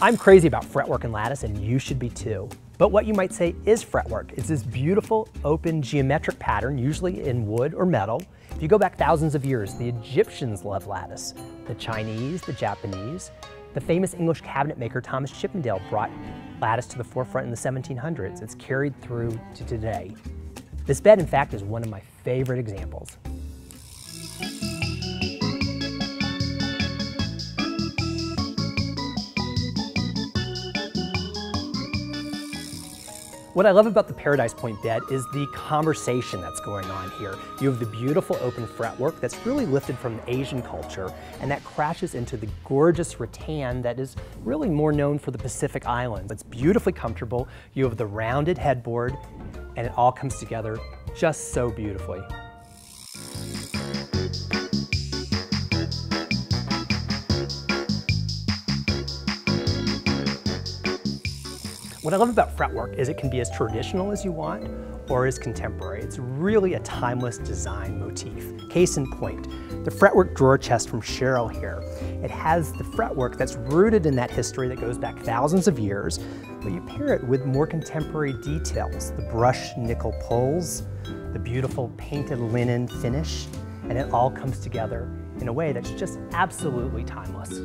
I'm crazy about fretwork and lattice, and you should be too. But what you might say is fretwork. It's this beautiful, open, geometric pattern, usually in wood or metal. If you go back thousands of years, the Egyptians loved lattice. The Chinese, the Japanese, the famous English cabinet maker Thomas Chippendale brought lattice to the forefront in the 1700s. It's carried through to today. This bed, in fact, is one of my favorite examples. What I love about the Paradise Point bed is the conversation that's going on here. You have the beautiful open fretwork that's really lifted from the Asian culture, and that crashes into the gorgeous rattan that is really more known for the Pacific Islands. It's beautifully comfortable. You have the rounded headboard, and it all comes together just so beautifully. What I love about fretwork is it can be as traditional as you want or as contemporary. It's really a timeless design motif. Case in point, the fretwork drawer chest from Sherrill here. It has the fretwork that's rooted in that history that goes back thousands of years, but you pair it with more contemporary details. The brushed nickel pulls, the beautiful painted linen finish, and it all comes together in a way that's just absolutely timeless.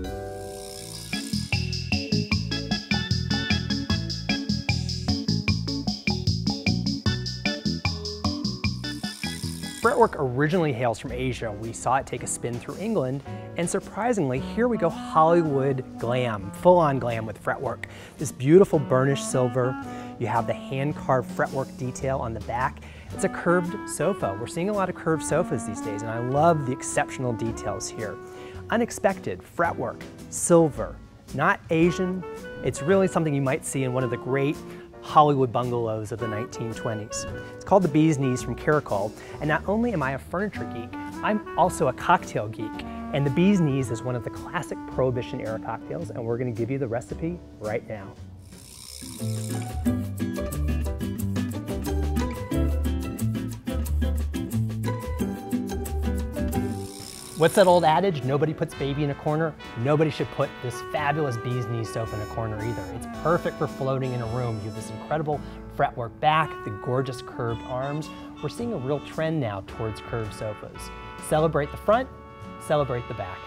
Fretwork originally hails from Asia. We saw it take a spin through England, and surprisingly, here we go Hollywood glam, full-on glam with fretwork. This beautiful burnished silver. You have the hand-carved fretwork detail on the back. It's a curved sofa. We're seeing a lot of curved sofas these days, and I love the exceptional details here. Unexpected fretwork, silver, not Asian. It's really something you might see in one of the great Hollywood bungalows of the 1920s. It's called the Bee's Knees from Caracol, and not only am I a furniture geek, I'm also a cocktail geek, and the Bee's Knees is one of the classic Prohibition era cocktails, and we're going to give you the recipe right now. What's that old adage? Nobody puts baby in a corner. Nobody should put this fabulous Bee's Knees sofa in a corner either. It's perfect for floating in a room. You have this incredible fretwork back, the gorgeous curved arms. We're seeing a real trend now towards curved sofas. Celebrate the front, celebrate the back.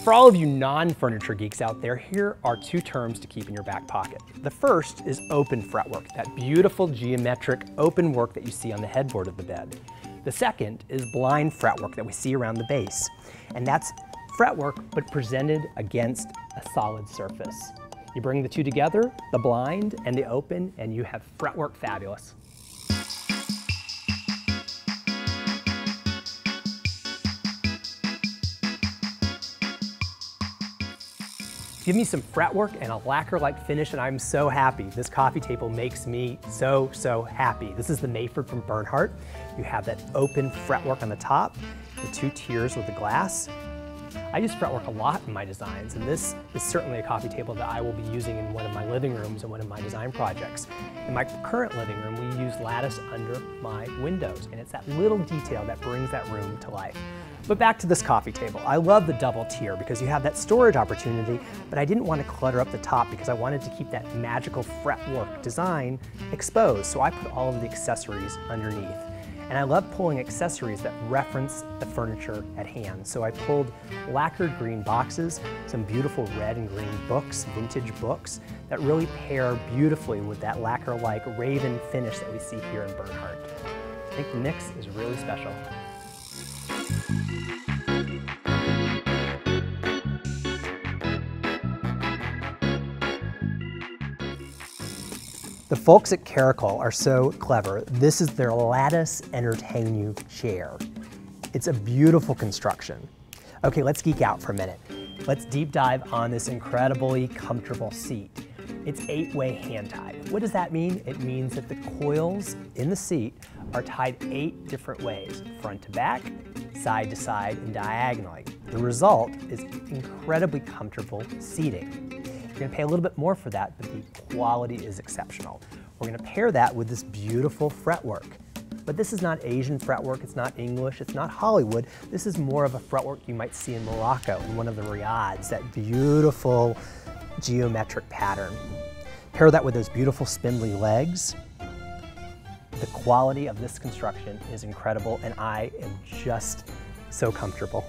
For all of you non-furniture geeks out there, here are two terms to keep in your back pocket. The first is open fretwork, that beautiful geometric open work that you see on the headboard of the bed. The second is blind fretwork that we see around the base. And that's fretwork, but presented against a solid surface. You bring the two together, the blind and the open, and you have fretwork fabulous. Give me some fretwork and a lacquer-like finish and I'm so happy. This coffee table makes me so happy. This is the Mayford from Bernhardt. You have that open fretwork on the top, the two tiers with the glass. I use fretwork a lot in my designs, and this is certainly a coffee table that I will be using in one of my living rooms and one of my design projects. In my current living room, we use lattice under my windows, and it's that little detail that brings that room to life. But back to this coffee table. I love the double tier because you have that storage opportunity, but I didn't want to clutter up the top because I wanted to keep that magical fretwork design exposed, so I put all of the accessories underneath. And I love pulling accessories that reference the furniture at hand. So I pulled lacquered green boxes, some beautiful red and green books, vintage books, that really pair beautifully with that lacquer-like raven finish that we see here in Bernhardt. I think the mix is really special. The folks at Caracol are so clever. This is their Lattice Entertain You chair. It's a beautiful construction. Okay, let's geek out for a minute. Let's deep dive on this incredibly comfortable seat. It's 8-way hand tied. What does that mean? It means that the coils in the seat are tied 8 different ways, front to back, side to side, and diagonally. The result is incredibly comfortable seating. You're going to pay a little bit more for that, but the quality is exceptional. We're going to pair that with this beautiful fretwork. But this is not Asian fretwork, it's not English, it's not Hollywood. This is more of a fretwork you might see in Morocco, in one of the riads, that beautiful geometric pattern. Pair that with those beautiful spindly legs. The quality of this construction is incredible, and I am just so comfortable.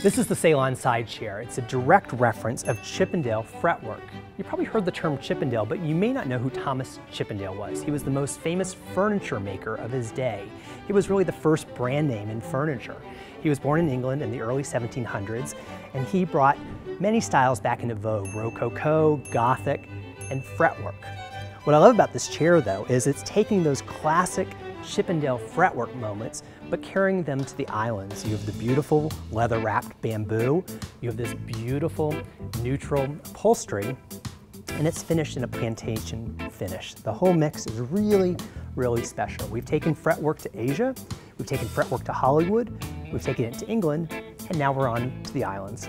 This is the Ceylon side chair. It's a direct reference of Chippendale fretwork. You probably heard the term Chippendale, but you may not know who Thomas Chippendale was. He was the most famous furniture maker of his day. He was really the first brand name in furniture. He was born in England in the early 1700s, and he brought many styles back into vogue: Rococo, Gothic, and fretwork. What I love about this chair, though, is it's taking those classic Chippendale fretwork moments, but carrying them to the islands. You have the beautiful leather-wrapped bamboo, you have this beautiful neutral upholstery, and it's finished in a plantation finish. The whole mix is really, really special. We've taken fretwork to Asia, we've taken fretwork to Hollywood, we've taken it to England, and now we're on to the islands.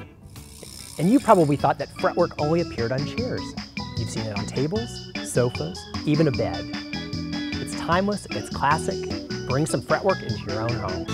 And you probably thought that fretwork only appeared on chairs. You've seen it on tables, sofas, even a bed. It's timeless, it's classic. Bring some fretwork into your own home.